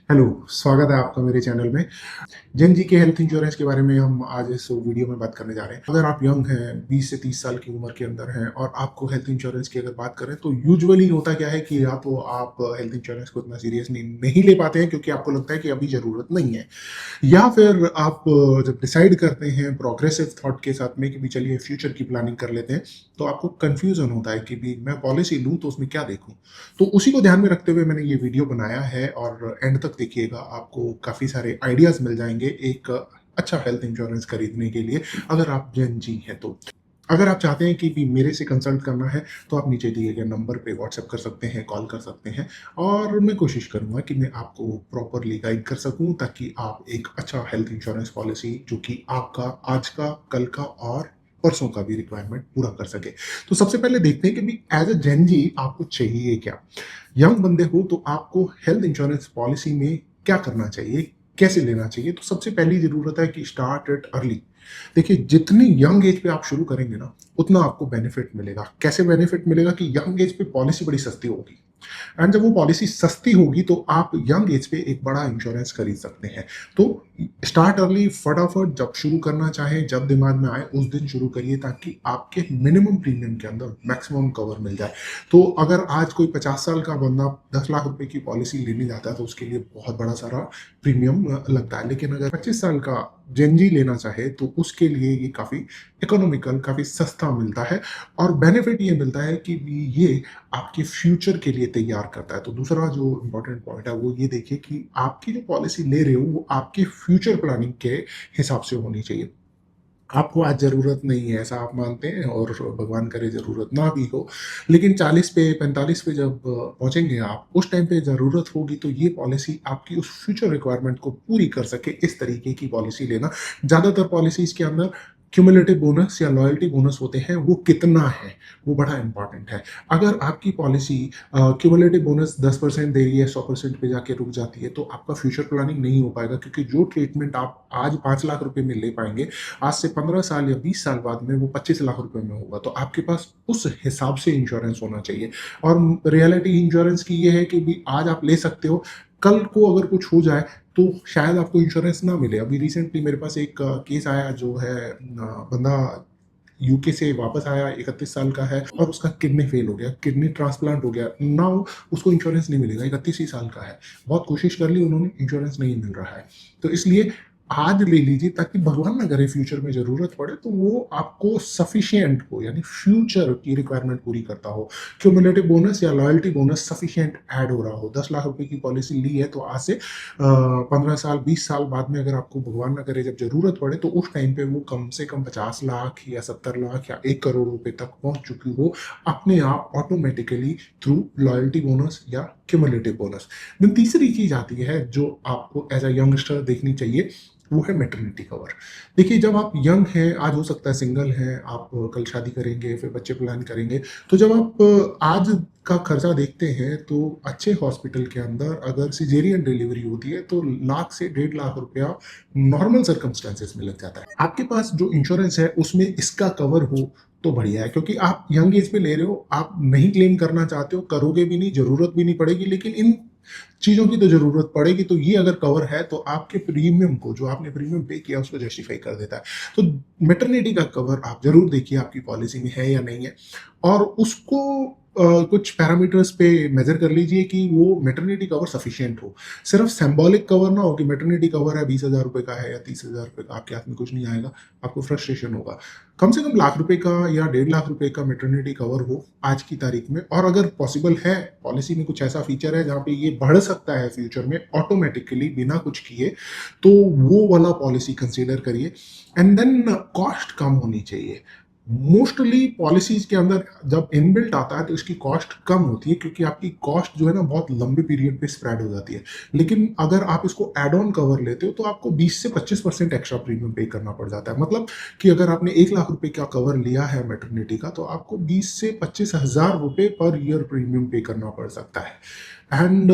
Hello, स्वागत है आपका मेरे चैनल में। जेन जी के हेल्थ इंश्योरेंस के बारे में हम आज इस वीडियो में बात करने जा रहे हैं। अगर आप यंग हैं, 20 से 30 साल की उम्र के अंदर हैं और आपको हेल्थ इंश्योरेंस की अगर बात करें तो यूजुअली होता क्या है कि या तो आप हेल्थ इंश्योरेंस को इतना सीरियसली नहीं ले पाते हैं क्योंकि आपको लगता है कि अभी ज़रूरत नहीं है, या फिर आप जब डिसाइड करते हैं प्रोग्रेसिव थॉट के साथ में कि भी चलिए फ्यूचर की प्लानिंग कर लेते हैं, तो आपको कन्फ्यूज़न होता है कि भी मैं पॉलिसी लूँ तो उसमें क्या देखूँ? तो उसी को ध्यान में रखते हुए मैंने ये वीडियो बनाया है और एंड तक देखिएगा, आपको काफ़ी सारे आइडियाज़ मिल जाएँगे एक अच्छा हेल्थ इंश्योरेंस खरीदने के लिए, अगर आप जेन जी हैं तो। अगर आप चाहते हैं कि भी मेरे से कंसल्ट करना है, तो आप नीचे दिए गए नंबर पे व्हाट्सएप कर सकते हैं, कॉल कर सकते हैं और मैं कोशिश करूँगा कि मैं आपको प्रॉपर्ली गाइड कर सकूँ ताकि आप एक अच्छा हेल्थ इंश्योरेंस पॉलिसी जो कि आपका आज का, कल का और परसों का भी रिक्वायरमेंट पूरा कर सके। तो सबसे पहले देखते हैं कि भी एज़ अ जेन जी आपको चाहिए क्या? यंग बंदे हो तो आपको हेल्थ इंश्योरेंस पॉलिसी में क्या करना चाहिए? कैसे लेना चाहिए? तो सबसे पहली ज़रूरत है कि स्टार्ट इट अर्ली। देखिए, जितनी यंग एज पे आप शुरू करेंगे ना, उतना आपको बेनिफिट मिलेगा। कैसे बेनिफिट मिलेगा कि यंग एज पे पॉलिसी बड़ी सस्ती होगी एंड जब वो पॉलिसी सस्ती होगी तो आप यंग एज पे एक बड़ा इंश्योरेंस खरीद सकते हैं। तो स्टार्ट अर्ली, फटाफट जब शुरू करना चाहें, जब दिमाग में आए उस दिन शुरू करिए ताकि आपके मिनिमम प्रीमियम के अंदर मैक्सिमम कवर मिल जाए। तो अगर आज कोई 50 साल का बंदा 10 लाख रुपए की पॉलिसी लेने जाता है तो उसके लिए बहुत बड़ा सारा प्रीमियम लगता है, लेकिन अगर 25 साल का जेनजी लेना चाहे तो उसके लिए ये काफ़ी इकोनॉमिकल, काफ़ी सस्ता मिलता है और बेनिफिट ये मिलता है कि ये आपके फ्यूचर के लिए तैयार करता है। तो दूसरा जो इम्पोर्टेंट पॉइंट है वो ये देखिए कि आपकी जो पॉलिसी ले रहे हो वो आपके फ्यूचर प्लानिंग के हिसाब से होनी चाहिए। आपको आज ज़रूरत नहीं है ऐसा आप मानते हैं और भगवान करे ज़रूरत ना भी हो, लेकिन 40 पे 45 पे जब पहुँचेंगे आप, उस टाइम पे ज़रूरत होगी तो ये पॉलिसी आपकी उस फ्यूचर रिक्वायरमेंट को पूरी कर सके, इस तरीके की पॉलिसी लेना। ज़्यादातर पॉलिसीज़ के अंदर क्यूमुलेटिव बोनस या लॉयल्टी बोनस होते हैं, वो कितना है, वो बड़ा इम्पोर्टेंट है। अगर आपकी पॉलिसी क्यूमुलेटिव बोनस 10% दे रही है, 100% पे जाके रुक जाती है, तो आपका फ्यूचर प्लानिंग नहीं हो पाएगा क्योंकि जो ट्रीटमेंट आप आज 5 लाख रुपए में ले पाएँगे, आज से 15 साल या 20 साल बाद में वो 25 लाख रुपए में होगा। तो आपके पास उस हिसाब से इंश्योरेंस होना चाहिए और रियलिटी इंश्योरेंस की ये है कि भी आज आप ले सकते हो, कल को अगर कुछ हो जाए तो शायद आपको इंश्योरेंस ना मिले। अभी रिसेंटली मेरे पास एक केस आया जो है बंदा यूके से वापस आया, 31 साल का है और उसका किडनी फेल हो गया, किडनी ट्रांसप्लांट हो गया। नाउ उसको इंश्योरेंस नहीं मिलेगा, 31 ही साल का है। बहुत कोशिश कर ली उन्होंने, इंश्योरेंस नहीं मिल रहा है। तो इसलिए आज ले लीजिए ताकि भगवान ना करे फ्यूचर में ज़रूरत पड़े तो वो आपको सफिशिएंट हो, यानी फ्यूचर की रिक्वायरमेंट पूरी करता हो। क्यूमुलेटिव बोनस या लॉयल्टी बोनस सफिशिएंट ऐड हो रहा हो। 10 लाख रुपए की पॉलिसी ली है तो आज से 15 साल, 20 साल बाद में अगर आपको भगवान ना करे जब ज़रूरत पड़े तो उस टाइम पे वो कम से कम 50 लाख या 70 लाख या 1 करोड़ रुपए तक पहुँच चुकी हो, अपने आप ऑटोमैटिकली थ्रू लॉयल्टी बोनस या क्यूमुलेटिव बोनस। देन तीसरी चीज़ आती है जो आपको एज़ अ यंगस्टर देखनी चाहिए, वो है मैटरनिटी कवर। देखिए, जब आप यंग हैं, आज हो सकता है सिंगल हैं, आप कल शादी करेंगे, फिर बच्चे प्लान करेंगे, तो जब आप आज का खर्चा देखते हैं तो अच्छे हॉस्पिटल के अंदर अगर सिजेरियन डिलीवरी होती है तो लाख से 1.5 लाख रुपया नॉर्मल सर्कमस्टेंसेस में लग जाता है। आपके पास जो इंश्योरेंस है उसमें इसका कवर हो तो बढ़िया है क्योंकि आप यंग एज पे ले रहे हो, आप नहीं क्लेम करना चाहते हो, करोगे भी नहीं, ज़रूरत भी नहीं पड़ेगी, लेकिन इन चीज़ों की तो ज़रूरत पड़ेगी, तो ये अगर कवर है तो आपके प्रीमियम को, जो आपने प्रीमियम पे किया उसको जस्टिफाई कर देता है। तो मैटरनिटी का कवर आप ज़रूर देखिए आपकी पॉलिसी में है या नहीं है और उसको कुछ पैरामीटर्स पे मेज़र कर लीजिए कि वो मैटरनिटी कवर सफिशिएंट हो। सिर्फ सिंबॉलिक कवर ना हो कि मैटरनिटी कवर है, 20,000 रुपए का है या 30,000 रुपए का, आपके हाथ में कुछ नहीं आएगा, आपको फ्रस्ट्रेशन होगा। कम से कम लाख रुपए का या 1.5 लाख रुपए का मैटरनिटी कवर हो आज की तारीख में, और अगर पॉसिबल है, पॉलिसी में कुछ ऐसा फीचर है जहाँ पे ये बढ़ सकता है फ्यूचर में ऑटोमेटिकली बिना कुछ किए, तो वो वाला पॉलिसी कंसीडर करिए। एंड देन कॉस्ट कम होनी चाहिए। मोस्टली पॉलिसीज के अंदर जब इनबिल्ट आता है तो इसकी कॉस्ट कम होती है क्योंकि आपकी कॉस्ट जो है ना बहुत लंबे पीरियड पे स्प्रेड हो जाती है। लेकिन अगर आप इसको एड ऑन कवर लेते हो तो आपको 20 से 25% एक्स्ट्रा प्रीमियम पे करना पड़ जाता है। मतलब कि अगर आपने 1 लाख रुपए का कवर लिया है मैटरनिटी का तो आपको 20 से 25 हज़ार रुपए पर ईयर प्रीमियम पे करना पड़ सकता है। एंड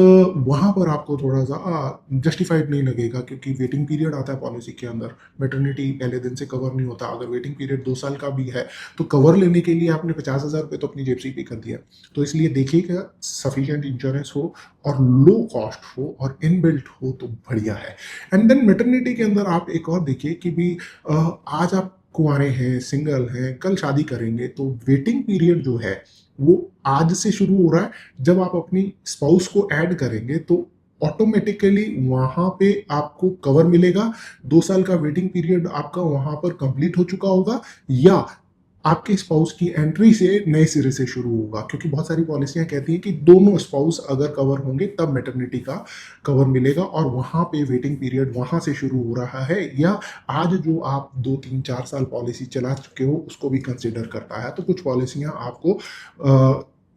वहाँ पर आपको थोड़ा सा जस्टिफाइड नहीं लगेगा, क्योंकि वेटिंग पीरियड आता है पॉलिसी के अंदर। मैटरनिटी पहले दिन से कवर नहीं होता। अगर वेटिंग पीरियड 2 साल का भी है तो कवर लेने के लिए आपने 50,000 रुपये तो अपनी जेब से ही पे कर दिया। तो इसलिए देखिएगा सफिशिएंट इंश्योरेंस हो और लो कॉस्ट हो और इनबिल्ट हो तो बढ़िया है। एंड देन मैटरनिटी के अंदर आप एक और देखिए कि भी आज आप कुंवारे हैं, सिंगल हैं, कल शादी करेंगे, तो वेटिंग पीरियड जो है वो आज से शुरू हो रहा है। जब आप अपनी स्पाउस को ऐड करेंगे तो ऑटोमेटिकली वहां पे आपको कवर मिलेगा। 2 साल का वेटिंग पीरियड आपका वहां पर कंप्लीट हो चुका होगा, या आपके स्पाउस की एंट्री से नए सिरे से शुरू होगा। क्योंकि बहुत सारी पॉलिसियां कहती हैं कि दोनों स्पाउस अगर कवर होंगे तब मैटरनिटी का कवर मिलेगा, और वहां पे वेटिंग पीरियड वहां से शुरू हो रहा है, या आज जो आप 2 3 4 साल पॉलिसी चला चुके हो उसको भी कंसिडर करता है। तो कुछ पॉलिसियां आपको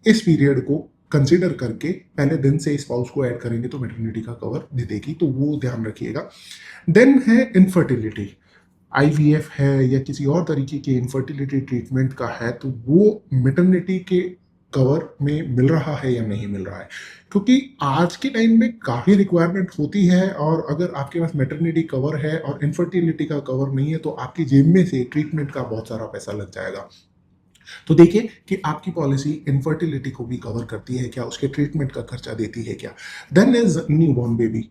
इस पीरियड को कंसिडर करके पहले दिन से स्पाउस को ऐड करेंगे तो मैटरनिटी का कवर दे देगी, तो वो ध्यान रखिएगा। देन है इनफर्टिलिटी। आईवीएफ है या किसी और तरीके के इनफर्टिलिटी ट्रीटमेंट का है, तो वो मैटरनिटी के कवर में मिल रहा है या नहीं मिल रहा है। क्योंकि आज के टाइम में काफ़ी रिक्वायरमेंट होती है, और अगर आपके पास मैटरनिटी कवर है और इनफर्टिलिटी का कवर नहीं है तो आपकी जेब में से ट्रीटमेंट का बहुत सारा पैसा लग जाएगा। तो देखिए कि आपकी पॉलिसी इनफर्टिलिटी को भी कवर करती है क्या, उसके ट्रीटमेंट का खर्चा देती है क्या। Then is newborn baby.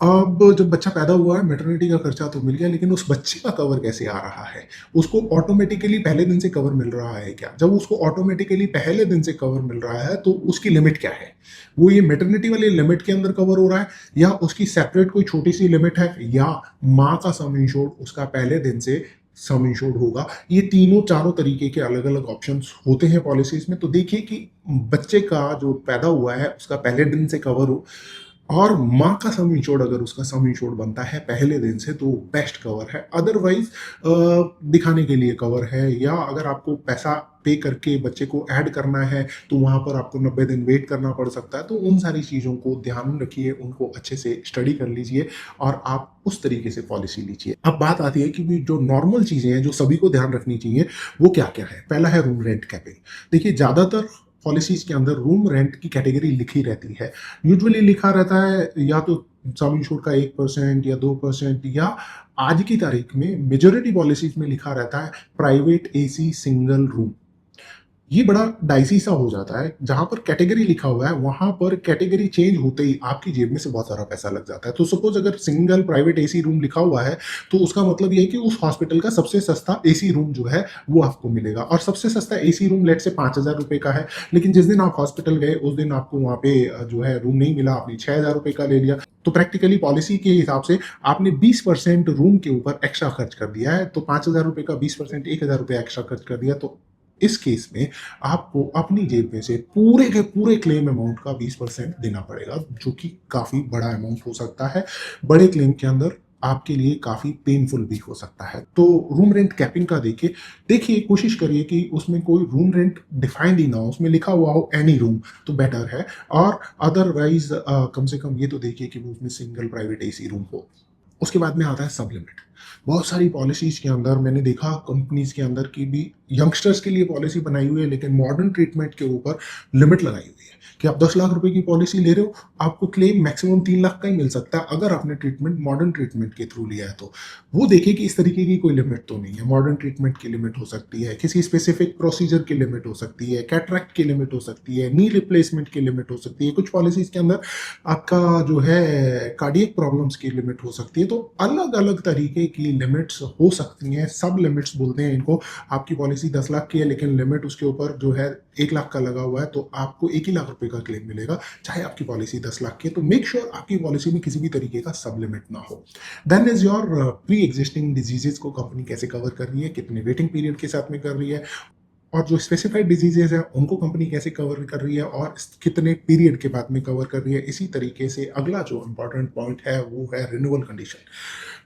अब जब बच्चा पैदा हुआ है, मैटरनिटी का खर्चा तो मिल गया, लेकिन उस बच्चे का कवर कैसे आ रहा है? उसको ऑटोमेटिकली पहले दिन से कवर मिल रहा है क्या? जब उसको ऑटोमेटिकली पहले दिन से कवर मिल रहा है तो उसकी लिमिट क्या है? वो ये मैटरनिटी वाली लिमिट के अंदर कवर हो रहा है, या उसकी सेपरेट कोई छोटी सी लिमिट है, या माँ का सम इंश्योर्ड उसका पहले दिन से सम इंश्योर्ड होगा। ये तीनों चारों तरीके के अलग अलग ऑप्शंस होते हैं पॉलिसीज में। तो देखिए कि बच्चे का जो पैदा हुआ है उसका पहले दिन से कवर हो, और माँ का सम इंश्योर्ड अगर उसका सम इंश्योर्ड बनता है पहले दिन से तो बेस्ट कवर है। अदरवाइज दिखाने के लिए कवर है, या अगर आपको पैसा पे करके बच्चे को ऐड करना है तो वहाँ पर आपको 90 दिन वेट करना पड़ सकता है। तो उन सारी चीज़ों को ध्यान रखिए, उनको अच्छे से स्टडी कर लीजिए और आप उस तरीके से पॉलिसी लीजिए। अब बात आती है कि भी जो नॉर्मल चीज़ें हैं जो सभी को ध्यान रखनी चाहिए वो क्या क्या है। पहला है रूम रेंट कैपिंग। देखिए ज़्यादातर पॉलिसीज के अंदर रूम रेंट की कैटेगरी लिखी रहती है। यूजुअली लिखा रहता है या तो सम इंश्योर्ड का 1% या 2%, या आज की तारीख में मेजोरिटी पॉलिसीज में लिखा रहता है प्राइवेट एसी सिंगल रूम। ये बड़ा डाइसी सा हो जाता है। जहां पर कैटेगरी लिखा हुआ है वहां पर कैटेगरी चेंज होते ही आपकी जेब में से बहुत सारा पैसा लग जाता है। तो सपोज अगर सिंगल प्राइवेट एसी रूम लिखा हुआ है तो उसका मतलब ये है कि उस हॉस्पिटल का सबसे सस्ता एसी रूम जो है वो आपको मिलेगा, और सबसे सस्ता एसी रूम लेट से 5,000 रुपये का है, लेकिन जिस दिन आप हॉस्पिटल गए उस दिन आपको वहां पे जो है रूम नहीं मिला, आपने 6,000 रुपये का ले लिया। तो प्रैक्टिकली पॉलिसी के हिसाब से आपने 20% रूम के ऊपर एक्स्ट्रा खर्च कर दिया है। तो 5,000 रुपये का 20% 1,000 रुपये एक्स्ट्रा खर्च कर दिया। तो इस केस में आपको अपनी जेब में से पूरे के पूरे क्लेम अमाउंट का 20% देना पड़ेगा, जो कि काफी बड़ा अमाउंट हो सकता है। बड़े क्लेम के अंदर आपके लिए काफी पेनफुल भी हो सकता है। तो रूम रेंट कैपिंग का देखिए कोशिश करिए कि उसमें कोई रूम रेंट डिफाइंड ही ना हो, उसमें लिखा हुआ हो एनी रूम तो बेटर है। और अदरवाइज कम से कम ये तो देखिए कि उसमें सिंगल प्राइवेट एसी रूम हो। उसके बाद में आता है सब लिमिट। बहुत सारी पॉलिसीज के अंदर मैंने देखा कंपनीज के अंदर की भी यंगस्टर्स के लिए पॉलिसी बनाई हुई है, लेकिन मॉडर्न ट्रीटमेंट के ऊपर लिमिट लगाई हुई है कि आप 10 लाख रुपए की पॉलिसी ले रहे हो, आपको क्लेम मैक्सिमम 3 लाख का ही मिल सकता है अगर आपने ट्रीटमेंट मॉडर्न ट्रीटमेंट के थ्रू लिया है। तो वो देखिए कि इस तरीके की कोई लिमिट तो नहीं है। मॉडर्न ट्रीटमेंट की लिमिट हो सकती है, किसी स्पेसिफिक प्रोसीजर की लिमिट हो सकती है, कैटरैक्ट की लिमिट हो सकती है, नी रिप्लेसमेंट की लिमिट हो सकती है। कुछ पॉलिसीज के अंदर आपका जो है कार्डियक प्रॉब्लम्स की लिमिट हो सकती है। तो अलग अलग तरीके की लिमिट्स हो सकती हैं, सब लिमिट्स बोलते हैं इनको। आपकी पॉलिसी 10 लाख की है लेकिन लिमिट उसके ऊपर जो है 1 लाख का लगा हुआ है, तो आपको 1 ही लाख रुपए का क्लेम मिलेगा चाहे आपकी पॉलिसी 10 लाख की है। तो मेक श्योर आपकी पॉलिसी में किसी भी तरीके का सब लिमिट ना हो। Then is your pre existing diseases को कंपनी कैसे कवर कर रही है, कितने वेटिंग पीरियड के साथ में कर रही है, और जो स्पेसिफाइड डिजीजेज हैं उनको कंपनी कैसे कवर कर रही है और कितने पीरियड के बाद में कवर कर रही है। इसी तरीके से अगला जो इंपॉर्टेंट पॉइंट है वो है रिन्यूअल कंडीशन।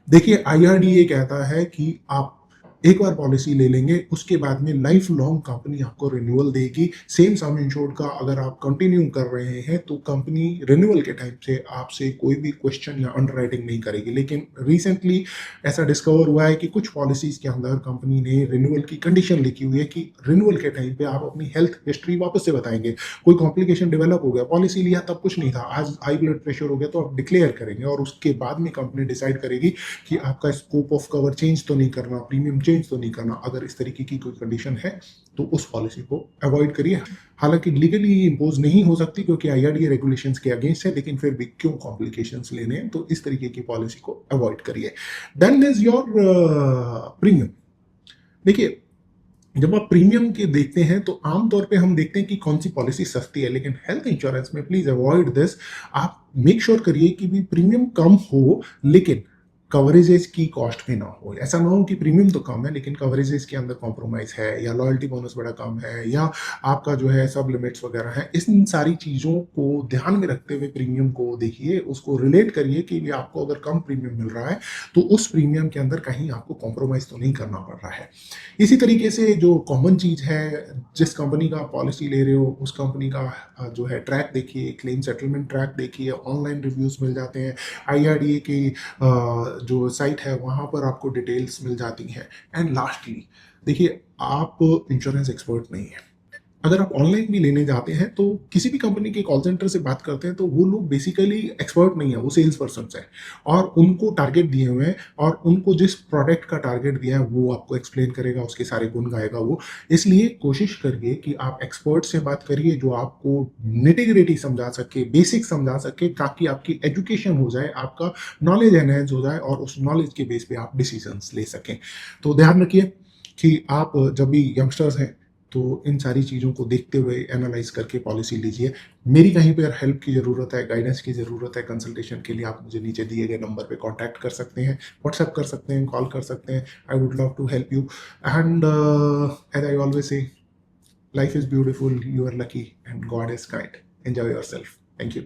देखिए आईआरडीए कहता है कि आप एक बार पॉलिसी ले लेंगे, उसके बाद में लाइफ लॉन्ग कंपनी आपको रिन्यूअल देगी। सेम सम इंश्योर्ड का अगर आप कंटिन्यू कर रहे हैं तो कंपनी रिन्यूअल के टाइम से आपसे कोई भी क्वेश्चन या अंडरराइटिंग नहीं करेगी। लेकिन रिसेंटली ऐसा डिस्कवर हुआ है कि कुछ पॉलिसीज के अंदर कंपनी ने रिन्यूअल की कंडीशन लिखी हुई है कि रिन्यूअल के टाइम पे आप अपनी हेल्थ हिस्ट्री वापस से बताएंगे। कोई कॉम्प्लिकेशन डेवलप हो गया, पॉलिसी लिया तब कुछ नहीं था, आज हाई ब्लड प्रेशर हो गया तो आप डिक्लेयर करेंगे और उसके बाद में कंपनी डिसाइड करेगी कि आपका स्कोप ऑफ कवर चेंज तो नहीं करना, प्रीमियम चेंज तो नहीं करना। अगर इस तरीके की कोई कंडीशन है तो उस पॉलिसी को अवॉइड करिए। हालांकि लीगली इम्पोज नहीं हो सकती क्योंकि आईआरडीए रेगुलेशंस के अगेंस्ट है, लेकिन फिर भी क्यों कॉम्प्लिकेशंस लेने हैं, तो इस तरीके की पॉलिसी को अवॉइड करिए। Then is your premium. देखिए, जब आप प्रीमियम के देखते हैं तो आमतौर पे हम देखते हैं कि कौन सी पॉलिसी सस्ती है, लेकिन हेल्थ इंश्योरेंस में प्लीज अवॉइड दिस। आप मेक श्योर करिए कि भी प्रीमियम कम हो लेकिन कवरेजेस की कॉस्ट में ना हो। ऐसा ना हो कि प्रीमियम तो कम है लेकिन कवरेजेस के अंदर कॉम्प्रोमाइज है, या लॉयल्टी बोनस बड़ा कम है, या आपका जो है सब लिमिट्स वगैरह है। इन सारी चीज़ों को ध्यान में रखते हुए प्रीमियम को देखिए, उसको रिलेट करिए कि भी आपको अगर कम प्रीमियम मिल रहा है तो उस प्रीमियम के अंदर कहीं आपको कॉम्प्रोमाइज तो नहीं करना पड़ रहा है। इसी तरीके से जो कॉमन चीज़ है, जिस कंपनी का पॉलिसी ले रहे हो उस कंपनी का जो है ट्रैक देखिए, क्लेम सेटलमेंट ट्रैक देखिए, ऑनलाइन रिव्यूज मिल जाते हैं, आईआरडीए की जो साइट है वहाँ पर आपको डिटेल्स मिल जाती हैं। एंड लास्टली देखिए, आप इंश्योरेंस एक्सपर्ट नहीं है। अगर आप ऑनलाइन भी लेने जाते हैं तो किसी भी कंपनी के कॉल सेंटर से बात करते हैं तो वो लोग बेसिकली एक्सपर्ट नहीं है, वो सेल्स पर्सन है और उनको टारगेट दिए हुए हैं और उनको जिस प्रोडक्ट का टारगेट दिया है वो आपको एक्सप्लेन करेगा, उसके सारे गुण गाएगा वो। इसलिए कोशिश करिए कि आप एक्सपर्ट से बात करिए जो आपको निटिग्रिटी समझा सके, बेसिक समझा सके, ताकि आपकी एजुकेशन हो जाए, आपका नॉलेज एनहेंस हो जाए और उस नॉलेज के बेस पे आप डिसीजंस ले सकें। तो ध्यान रखिए कि आप जब भी यंगस्टर्स हैं तो इन सारी चीज़ों को देखते हुए एनालाइज करके पॉलिसी लीजिए। मेरी कहीं पर हेल्प की ज़रूरत है, गाइडेंस की ज़रूरत है, कंसल्टेशन के लिए आप मुझे नीचे दिए गए नंबर पे कांटेक्ट कर सकते हैं, व्हाट्सएप कर सकते हैं, कॉल कर सकते हैं। I would love to help you and as I always say, life is beautiful, you are lucky and God is kind. Enjoy yourself. Thank you.